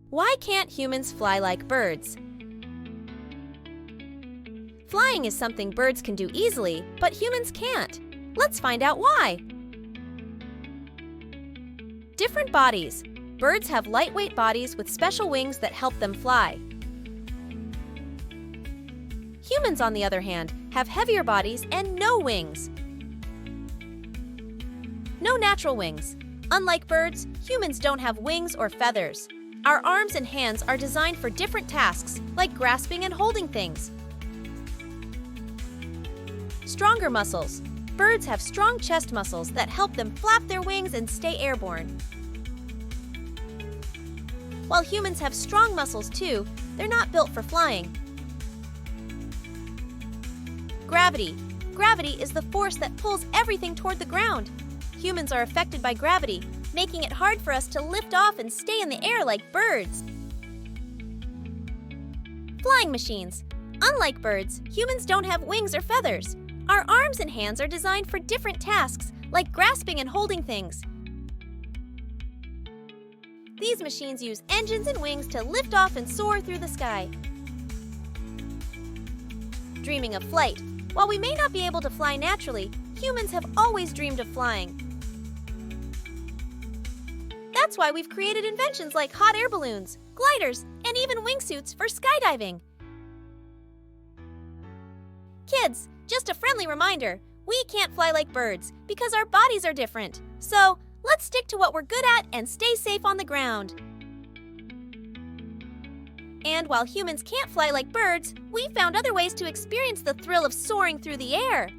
Why can't humans fly like birds? Flying is something birds can do easily, but humans can't. Let's find out why. Different bodies. Birds have lightweight bodies with special wings that help them fly. Humans, on the other hand, have heavier bodies and no wings. No natural wings. Unlike birds, humans don't have wings or feathers. Our arms and hands are designed for different tasks, like grasping and holding things. Stronger muscles. Birds have strong chest muscles that help them flap their wings and stay airborne. While humans have strong muscles too, they're not built for flying. Gravity. Gravity is the force that pulls everything toward the ground. Humans are affected by gravity, making it hard for us to lift off and stay in the air like birds. Flying machines. Unlike birds, humans don't have wings or feathers. Our arms and hands are designed for different tasks, like grasping and holding things. These machines use engines and wings to lift off and soar through the sky. Dreaming of flight. While we may not be able to fly naturally, humans have always dreamed of flying. That's why we've created inventions like hot air balloons, gliders, and even wingsuits for skydiving. Kids, just a friendly reminder, we can't fly like birds because our bodies are different. So, let's stick to what we're good at and stay safe on the ground. And while humans can't fly like birds, we found other ways to experience the thrill of soaring through the air.